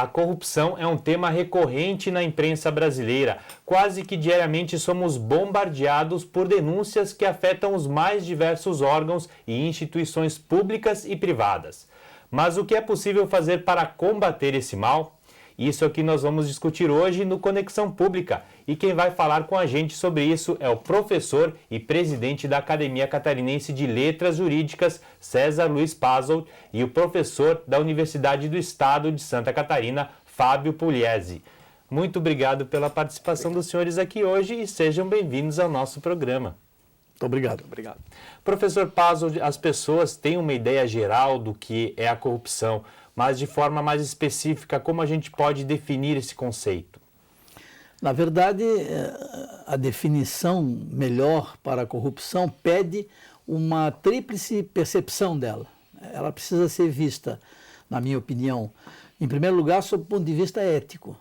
A corrupção é um tema recorrente na imprensa brasileira. Quase que diariamente somos bombardeados por denúncias que afetam os mais diversos órgãos e instituições públicas e privadas. Mas o que é possível fazer para combater esse mal? Isso é o que nós vamos discutir hoje no Conexão Pública. E quem vai falar com a gente sobre isso é o professor e presidente da Academia Catarinense de Letras Jurídicas, César Luiz Pazzold, e o professor da Universidade do Estado de Santa Catarina, Fábio Pugliese. Muito obrigado pela participação dos senhores aqui hoje e sejam bem-vindos ao nosso programa. Muito obrigado. Obrigado. Professor Pazzold, as pessoas têm uma ideia geral do que é a corrupção, mas de forma mais específica, como a gente pode definir esse conceito? Na verdade, a definição melhor para a corrupção pede uma tríplice percepção dela. Ela precisa ser vista, na minha opinião, em primeiro lugar, sob o ponto de vista ético.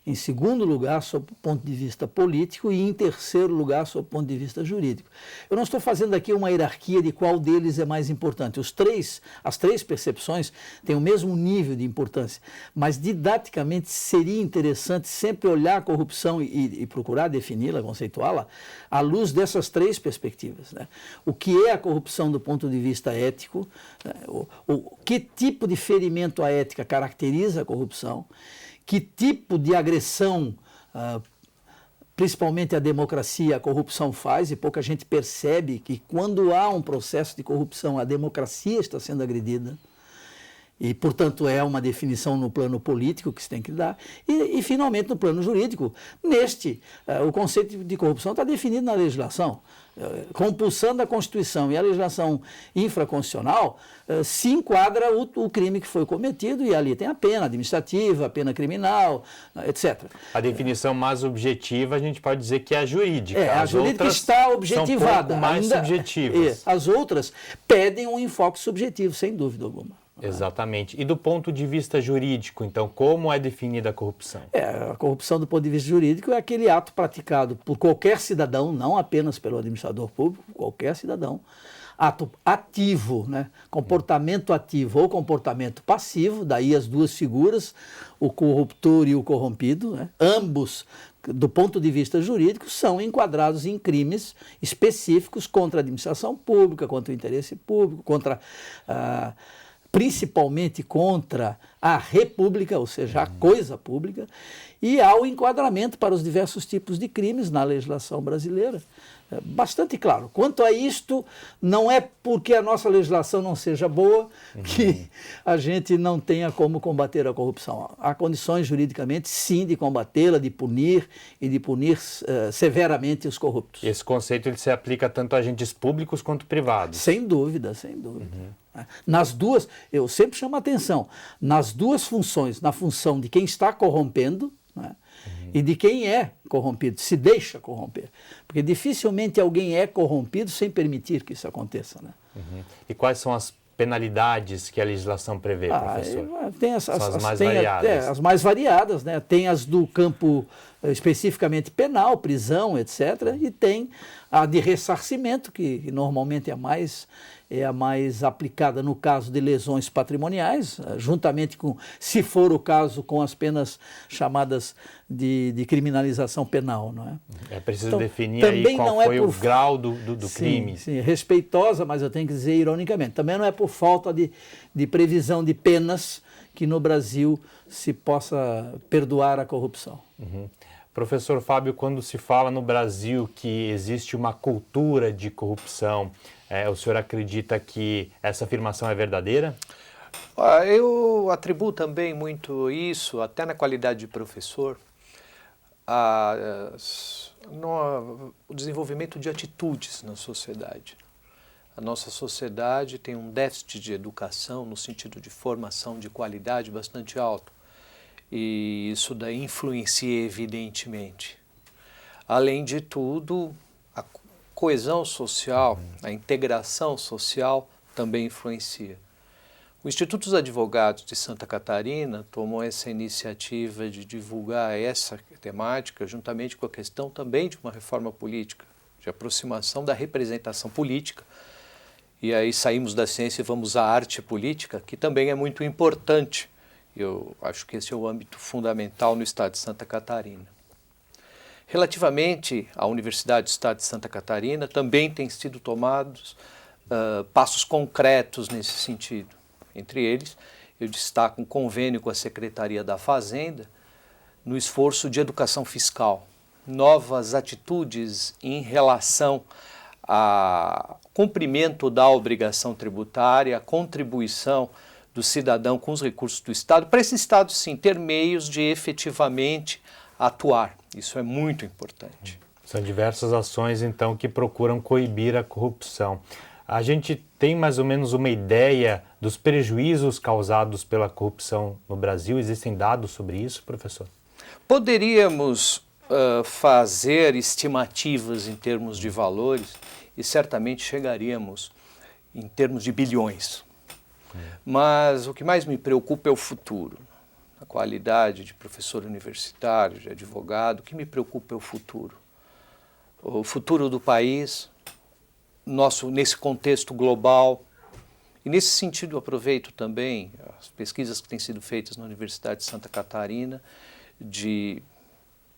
Em segundo lugar, sob o ponto de vista político, e em terceiro lugar, sob o ponto de vista jurídico. Eu não estou fazendo aqui uma hierarquia de qual deles é mais importante. As três percepções têm o mesmo nível de importância, mas didaticamente seria interessante sempre olhar a corrupção e procurar defini-la, conceituá-la, à luz dessas três perspectivas, né? O que é a corrupção do ponto de vista ético, né? Que tipo de ferimento à ética caracteriza a corrupção, que tipo de agressão, principalmente à democracia, a corrupção faz, e pouca gente percebe que quando há um processo de corrupção, a democracia está sendo agredida. E, portanto, é uma definição no plano político que se tem que dar. E finalmente, no plano jurídico, o conceito de corrupção está definido na legislação. Compulsando a Constituição e a legislação infraconstitucional, se enquadra o crime que foi cometido e ali tem a pena administrativa, a pena criminal, etc. A definição mais objetiva, a gente pode dizer que é a jurídica. A jurídica está objetivada. São pouco mais subjetivas. As outras pedem um enfoque subjetivo, sem dúvida alguma. Exatamente. E do ponto de vista jurídico, então, como é definida a corrupção? A corrupção do ponto de vista jurídico é aquele ato praticado por qualquer cidadão, não apenas pelo administrador público, qualquer cidadão, ato ativo, né? Comportamento ativo ou comportamento passivo, daí as duas figuras, o corruptor e o corrompido, né? Ambos, do ponto de vista jurídico, são enquadrados em crimes específicos contra a administração pública, contra o interesse público, principalmente contra a república, ou seja, a coisa pública, e há o enquadramento para os diversos tipos de crimes na legislação brasileira. É bastante claro. Quanto a isto, não é porque a nossa legislação não seja boa que a gente não tenha como combater a corrupção. Há condições juridicamente, sim, de combatê-la, de punir e de punir severamente os corruptos. Esse conceito ele se aplica tanto a agentes públicos quanto privados? Sem dúvida, sem dúvida. Nas duas, eu sempre chamo a atenção, nas duas funções, na função de quem está corrompendo, né, e de quem é corrompido, se deixa corromper. Porque dificilmente alguém é corrompido sem permitir que isso aconteça. Né? E quais são as penalidades que a legislação prevê, professor? Tem são as mais variadas. As mais variadas, né? Tem as do campo especificamente penal, prisão, etc. E tem a de ressarcimento, que normalmente é a mais aplicada no caso de lesões patrimoniais, juntamente com, se for o caso, com as penas chamadas de criminalização penal. Não é? É preciso definir aí qual foi o grau do crime. Sim, respeitosa, mas eu tenho que dizer ironicamente. Também não é por falta de previsão de penas que no Brasil se possa perdoar a corrupção. Professor Fábio, quando se fala no Brasil que existe uma cultura de corrupção, o senhor acredita que essa afirmação é verdadeira? Eu atribuo também muito isso, até na qualidade de professor, o desenvolvimento de atitudes na sociedade. A nossa sociedade tem um déficit de educação, no sentido de formação de qualidade bastante alto. E isso daí influencia evidentemente. Além de tudo, a coesão social, a integração social também influencia. O Instituto dos Advogados de Santa Catarina tomou essa iniciativa de divulgar essa temática juntamente com a questão também de uma reforma política, de aproximação da representação política. E aí saímos da ciência e vamos à arte política, que também é muito importante Eu acho que esse é o âmbito fundamental no estado de Santa Catarina. Relativamente à Universidade do Estado de Santa Catarina, também têm sido tomados passos concretos nesse sentido. Entre eles, eu destaco um convênio com a Secretaria da Fazenda no esforço de educação fiscal, novas atitudes em relação ao cumprimento da obrigação tributária, a contribuição do cidadão com os recursos do Estado, para esse Estado, sim, ter meios de efetivamente atuar. Isso é muito importante. São diversas ações, então, que procuram coibir a corrupção. A gente tem mais ou menos uma ideia dos prejuízos causados pela corrupção no Brasil? Existem dados sobre isso, professor? Poderíamos fazer estimativas em termos de valores e certamente chegaríamos em termos de bilhões. Mas o que mais me preocupa é o futuro. A qualidade de professor universitário, de advogado, o que me preocupa é o futuro. O futuro do país, nesse contexto global. E nesse sentido aproveito também as pesquisas que têm sido feitas na Universidade de Santa Catarina, de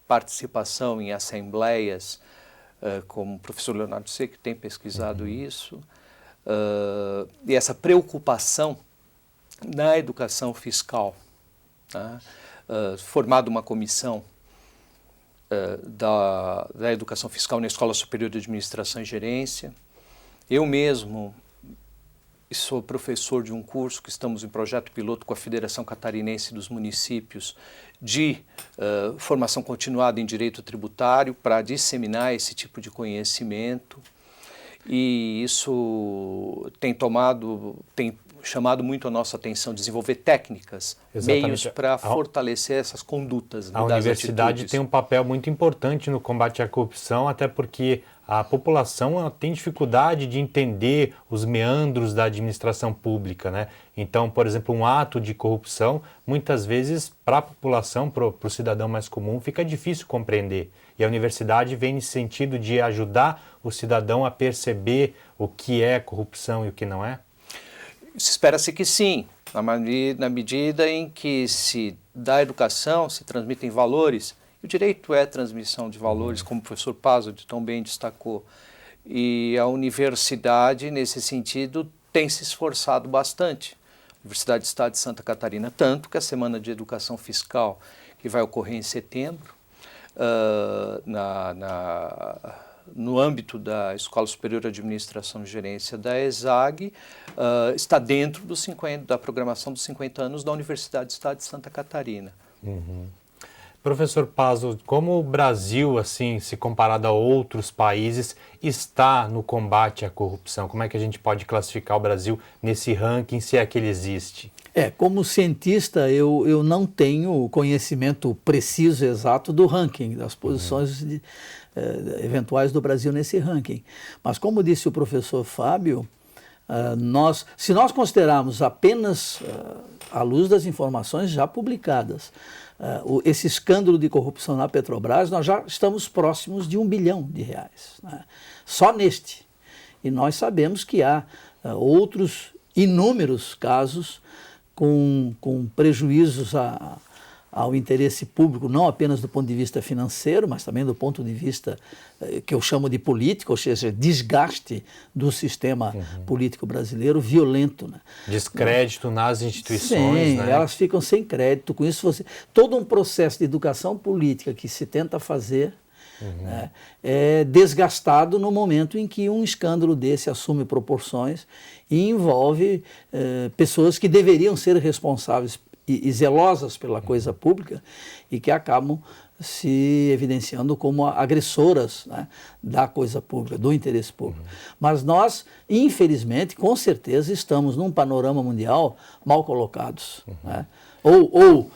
participação em assembleias, como o professor Leonardo C., que tem pesquisado isso, e essa preocupação na educação fiscal. Tá? Formada uma comissão da educação fiscal na Escola Superior de Administração e Gerência. Eu mesmo sou professor de um curso que estamos em projeto piloto com a Federação Catarinense dos Municípios de formação continuada em direito tributário para disseminar esse tipo de conhecimento. E isso tem chamado muito a nossa atenção, desenvolver técnicas, meios para fortalecer essas condutas. A universidade tem um papel muito importante no combate à corrupção, até porque a população tem dificuldade de entender os meandros da administração pública, né? Então, por exemplo, um ato de corrupção, muitas vezes, para a população, para o cidadão mais comum, fica difícil compreender. E a universidade vem nesse sentido de ajudar o cidadão a perceber o que é corrupção e o que não é? Espera-se que sim, na medida em que se dá educação, se transmitem valores. O direito é transmissão de valores, como o professor Pazzo tão bem destacou. E a universidade, nesse sentido, tem se esforçado bastante. A Universidade do Estado de Santa Catarina, tanto que a Semana de Educação Fiscal, que vai ocorrer em setembro, no âmbito da Escola Superior de Administração e Gerência da ESAG, está dentro da programação dos 50 anos da Universidade do Estado de Santa Catarina. Uhum. Professor Pazzo, como o Brasil, assim, se comparado a outros países, está no combate à corrupção? Como é que a gente pode classificar o Brasil nesse ranking, se é que ele existe? Como cientista, eu não tenho conhecimento preciso, exato do ranking, das posições eventuais do Brasil nesse ranking. Mas como disse o professor Fábio, se nós considerarmos apenas à luz das informações já publicadas, esse escândalo de corrupção na Petrobras, nós já estamos próximos de R$1 bilhão, né? Só neste. E nós sabemos que há outros inúmeros casos com prejuízos ao interesse público, não apenas do ponto de vista financeiro, mas também do ponto de vista que eu chamo de político, ou seja, desgaste do sistema político brasileiro violento. Né? Descrédito nas instituições. Sim, né? Elas ficam sem crédito. Com isso, todo um processo de educação política que se tenta fazer né, é desgastado no momento em que um escândalo desse assume proporções e envolve pessoas que deveriam ser responsáveis e zelosas pela coisa pública e que acabam se evidenciando como agressoras, né, da coisa pública, do interesse público. Mas nós, infelizmente, com certeza, estamos num panorama mundial mal colocados, né, ou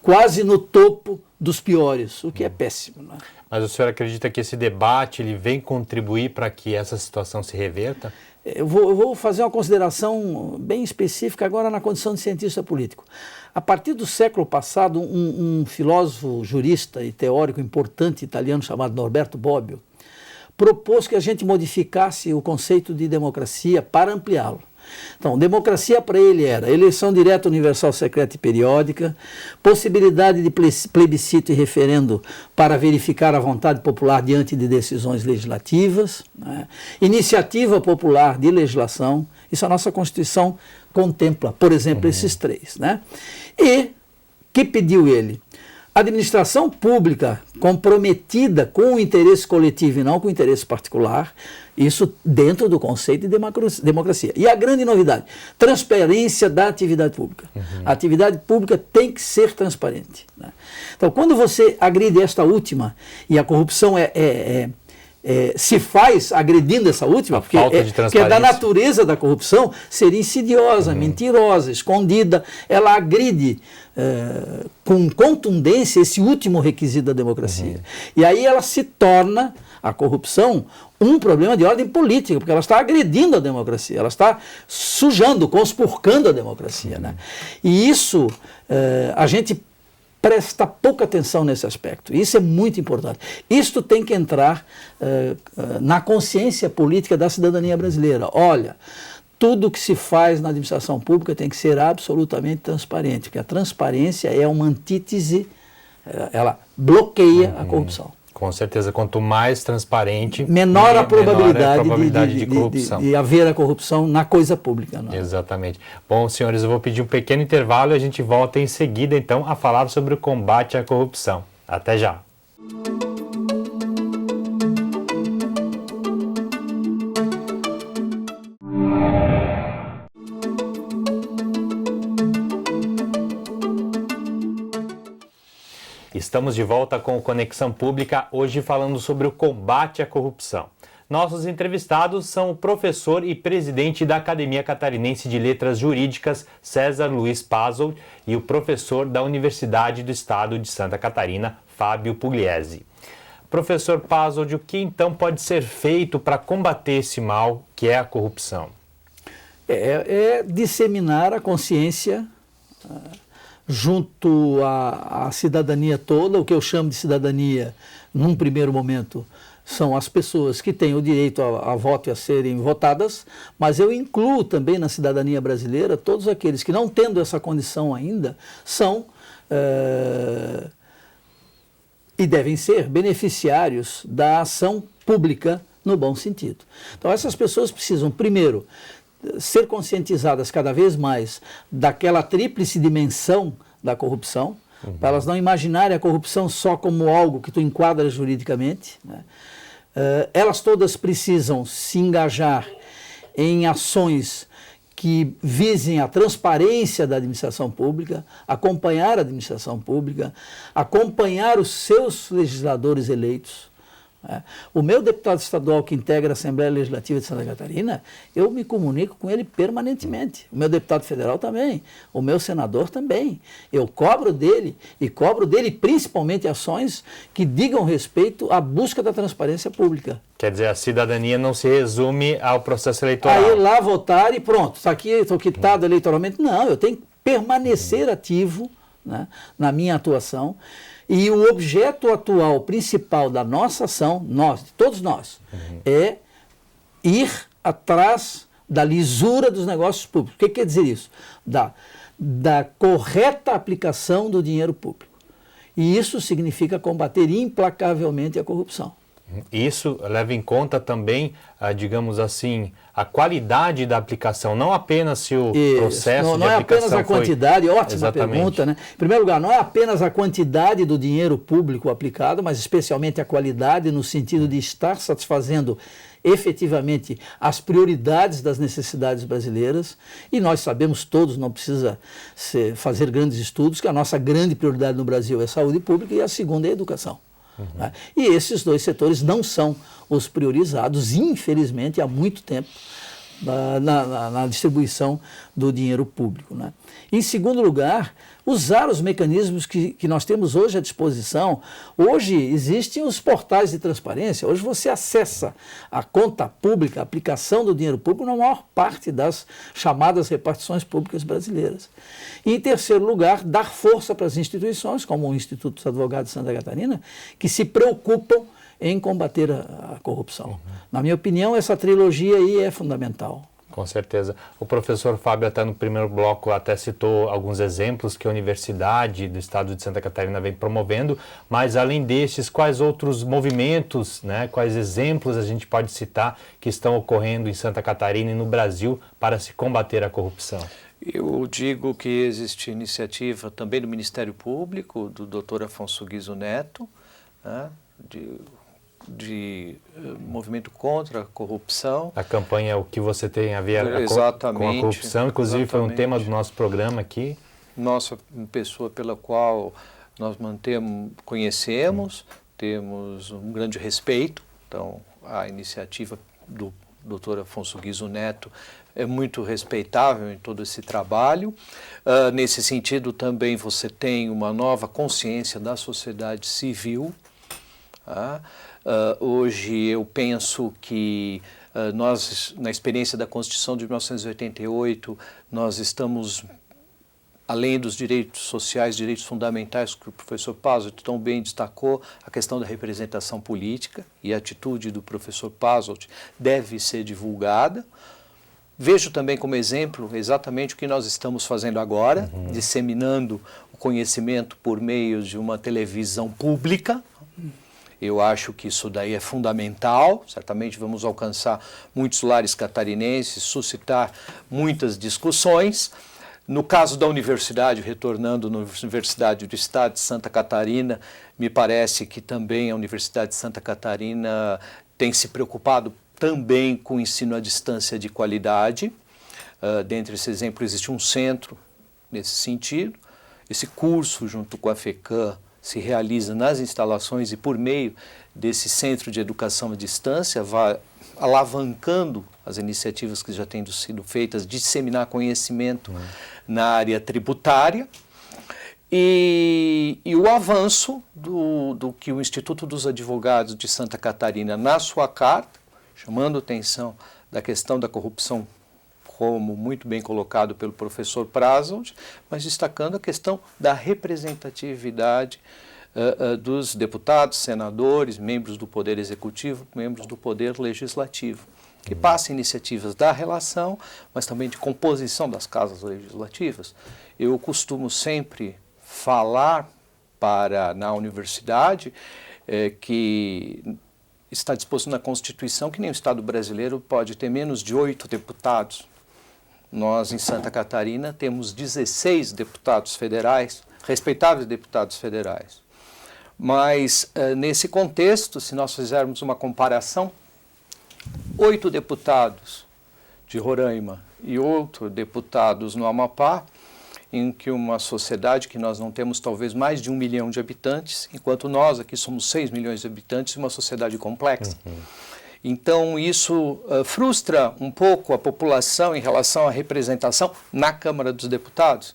quase no topo dos piores, o que é péssimo. Né? Mas o senhor acredita que esse debate ele vem contribuir para que essa situação se reverta? Eu vou fazer uma consideração bem específica agora na condição de cientista político. A partir do século passado, um filósofo, jurista e teórico importante italiano chamado Norberto Bobbio propôs que a gente modificasse o conceito de democracia para ampliá-lo. Então, democracia para ele era eleição direta, universal, secreta e periódica, possibilidade de plebiscito e referendo para verificar a vontade popular diante de decisões legislativas, né? Iniciativa popular de legislação, isso a nossa Constituição contempla, por exemplo, esses três, né? E que pediu ele? Administração pública comprometida com o interesse coletivo e não com o interesse particular, isso dentro do conceito de democracia. E a grande novidade, transparência da atividade pública. A atividade pública tem que ser transparente, né? Então, quando você agride esta última, e a corrupção se faz agredindo essa última, porque é da natureza da corrupção ser insidiosa, mentirosa, escondida, ela agride com contundência esse último requisito da democracia. E aí ela se torna, a corrupção, um problema de ordem política, porque ela está agredindo a democracia, ela está sujando, conspurcando a democracia, né? E isso a gente presta pouca atenção nesse aspecto. Isso é muito importante. Isto tem que entrar na consciência política da cidadania brasileira. Olha, tudo que se faz na administração pública tem que ser absolutamente transparente, porque a transparência é uma antítese, ela bloqueia a corrupção. Com certeza, quanto mais transparente, menor a probabilidade de corrupção. De haver a corrupção na coisa pública. Não é? Exatamente. Bom, senhores, eu vou pedir um pequeno intervalo e a gente volta em seguida, então, a falar sobre o combate à corrupção. Até já. Estamos de volta com o Conexão Pública, hoje falando sobre o combate à corrupção. Nossos entrevistados são o professor e presidente da Academia Catarinense de Letras Jurídicas, César Luiz Pasold, e o professor da Universidade do Estado de Santa Catarina, Fábio Pugliese. Professor Pasold, o que então pode ser feito para combater esse mal que é a corrupção? É disseminar a consciência junto à cidadania toda. O que eu chamo de cidadania, num primeiro momento, são as pessoas que têm o direito a voto e a serem votadas, mas eu incluo também na cidadania brasileira todos aqueles que, não tendo essa condição ainda, são e devem ser beneficiários da ação pública no bom sentido. Então essas pessoas precisam, primeiro, ser conscientizadas cada vez mais daquela tríplice dimensão da corrupção, para elas não imaginarem a corrupção só como algo que tu enquadras juridicamente, né? Elas todas precisam se engajar em ações que visem a transparência da administração pública, acompanhar a administração pública, acompanhar os seus legisladores eleitos. O meu deputado estadual que integra a Assembleia Legislativa de Santa Catarina, eu me comunico com ele permanentemente. O meu deputado federal também, o meu senador também. Eu cobro dele, e cobro dele principalmente ações que digam respeito à busca da transparência pública. Quer dizer, a cidadania não se resume ao processo eleitoral. Aí lá votar e pronto, está aqui, estou quitado eleitoralmente. Não, eu tenho que permanecer ativo, né, na minha atuação. E o objeto atual, principal da nossa ação, de todos nós, é ir atrás da lisura dos negócios públicos. O que quer dizer isso? Da correta aplicação do dinheiro público. E isso significa combater implacavelmente a corrupção. Isso leva em conta também, digamos assim, a qualidade da aplicação, não apenas se o processo de aplicação não é apenas a quantidade, ótima Exatamente. Pergunta, né? Em primeiro lugar, não é apenas a quantidade do dinheiro público aplicado, mas especialmente a qualidade no sentido de estar satisfazendo efetivamente as prioridades das necessidades brasileiras. E nós sabemos todos, não precisa fazer grandes estudos, que a nossa grande prioridade no Brasil é a saúde pública e a segunda é a educação. Né? E esses dois setores não são os priorizados, infelizmente, há muito tempo na distribuição do dinheiro público. Né? Em segundo lugar, usar os mecanismos que nós temos hoje à disposição. Hoje existem os portais de transparência, hoje você acessa a conta pública, a aplicação do dinheiro público na maior parte das chamadas repartições públicas brasileiras. E, em terceiro lugar, dar força para as instituições, como o Instituto dos Advogados de Santa Catarina, que se preocupam em combater a corrupção. Na minha opinião, essa trilogia aí é fundamental. Com certeza. O professor Fábio, até no primeiro bloco, até citou alguns exemplos que a Universidade do Estado de Santa Catarina vem promovendo, mas além destes, quais outros movimentos, né, quais exemplos a gente pode citar que estão ocorrendo em Santa Catarina e no Brasil para se combater a corrupção? Eu digo que existe iniciativa também do Ministério Público, do Dr. Afonso Guizzo Neto, né, de movimento contra a corrupção. A campanha O que você tem a ver com a corrupção, inclusive foi um tema do nosso programa aqui. Nossa pessoa pela qual nós conhecemos, temos um grande respeito. Então, a iniciativa do Dr. Afonso Guizzo Neto é muito respeitável em todo esse trabalho. Nesse sentido, também você tem uma nova consciência da sociedade civil. Hoje eu penso que nós, na experiência da Constituição de 1988, nós estamos, além dos direitos sociais, direitos fundamentais que o professor Pazzolt tão bem destacou, a questão da representação política, e a atitude do professor Pazzolt deve ser divulgada. Vejo também como exemplo exatamente o que nós estamos fazendo agora, disseminando o conhecimento por meio de uma televisão pública. Eu acho que isso daí é fundamental, certamente vamos alcançar muitos lares catarinenses, suscitar muitas discussões. No caso da universidade, retornando na Universidade do Estado de Santa Catarina, me parece que também a Universidade de Santa Catarina tem se preocupado também com o ensino à distância de qualidade. Dentre esses exemplos, existe um centro nesse sentido. Esse curso, junto com a FECAM, se realiza nas instalações e por meio desse centro de educação à distância, vai alavancando as iniciativas que já têm sido feitas, disseminar conhecimento na área tributária e o avanço do que o Instituto dos Advogados de Santa Catarina, na sua carta, chamando atenção da questão da corrupção, como muito bem colocado pelo professor Pazzolt, mas destacando a questão da representatividade dos deputados, senadores, membros do Poder Executivo, membros do Poder Legislativo, que passa iniciativas da relação, mas também de composição das casas legislativas. Eu costumo sempre falar na universidade que está disposto na Constituição que nem o Estado brasileiro pode ter menos de 8 deputados. Nós, em Santa Catarina, temos 16 deputados federais, respeitáveis deputados federais. Mas, nesse contexto, se nós fizermos uma comparação, 8 deputados de Roraima e 8 deputados no Amapá, em que uma sociedade que nós não temos talvez mais de 1 milhão de habitantes, enquanto nós aqui somos 6 milhões de habitantes, uma sociedade complexa. Então, isso frustra um pouco a população em relação à representação na Câmara dos Deputados.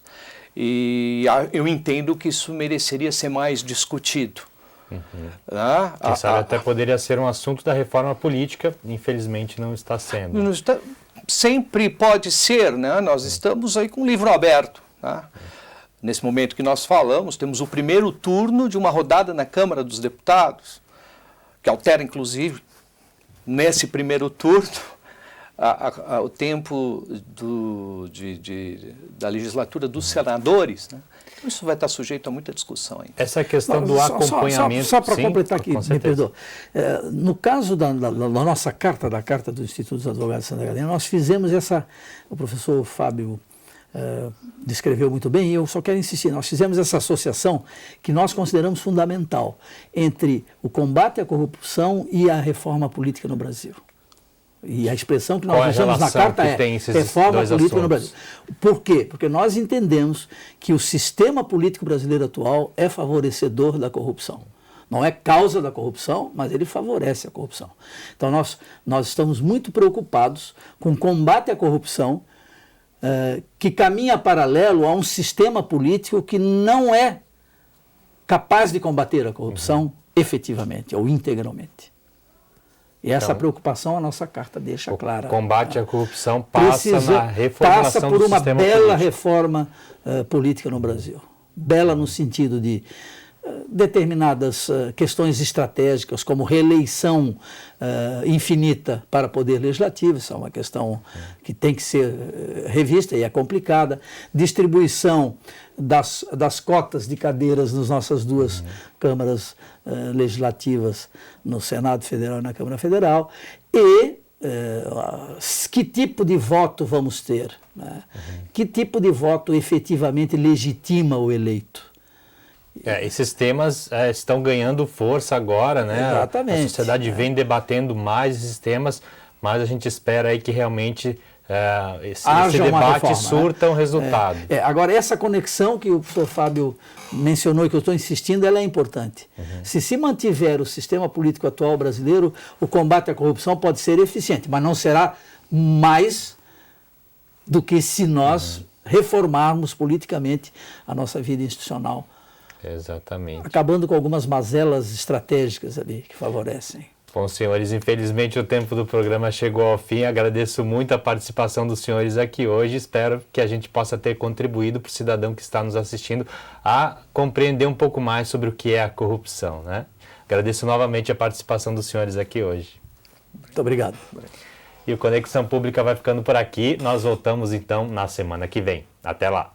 E eu entendo que isso mereceria ser mais discutido. Quem sabe até poderia ser um assunto da reforma política, infelizmente não está sendo. Sempre pode ser, né? Nós estamos aí com o livro aberto. Tá? Nesse momento que nós falamos, temos o primeiro turno de uma rodada na Câmara dos Deputados, que altera, inclusive, nesse primeiro turno, o tempo da legislatura dos senadores, né? Então, isso vai estar sujeito a muita discussão ainda. Essa questão do acompanhamento... Só para completar aqui, me perdoa. No caso da nossa carta, da Carta do Instituto dos Advogados de Santa Catarina, nós fizemos o professor Fábio descreveu muito bem, e eu só quero insistir, nós fizemos essa associação que nós consideramos fundamental entre o combate à corrupção e a reforma política no Brasil. E a expressão que nós usamos na carta é reforma política no Brasil. Por quê? Porque nós entendemos que o sistema político brasileiro atual é favorecedor da corrupção. Não é causa da corrupção, mas ele favorece a corrupção. Então nós estamos muito preocupados com o combate à corrupção, que caminha paralelo a um sistema político que não é capaz de combater a corrupção efetivamente ou integralmente. E essa preocupação a nossa carta deixa clara. O combate à corrupção passa na reformulação do sistema político. Passa por uma bela reforma política no Brasil. Bela no sentido de determinadas questões estratégicas, como reeleição infinita para poder legislativo, isso é uma questão que tem que ser revista e é complicada, distribuição das cotas de cadeiras nas nossas duas câmaras legislativas, no Senado Federal e na Câmara Federal, e que tipo de voto vamos ter, né? Que tipo de voto efetivamente legitima o eleito. Esses temas estão ganhando força agora, né? Exatamente. A sociedade vem debatendo mais esses temas, mas a gente espera aí que realmente esse debate reforma, surta um resultado. Agora, essa conexão que o professor Fábio mencionou e que eu estou insistindo, ela é importante. Se mantiver o sistema político atual brasileiro, o combate à corrupção pode ser eficiente, mas não será mais do que se nós reformarmos politicamente a nossa vida institucional. Exatamente. Acabando com algumas mazelas estratégicas ali que favorecem. Bom, senhores, infelizmente o tempo do programa chegou ao fim. Agradeço muito a participação dos senhores aqui hoje. Espero que a gente possa ter contribuído para o cidadão que está nos assistindo a compreender um pouco mais sobre o que é a corrupção, né? Agradeço novamente a participação dos senhores aqui hoje. Muito obrigado. E o Conexão Pública vai ficando por aqui. Nós voltamos então na semana que vem. Até lá.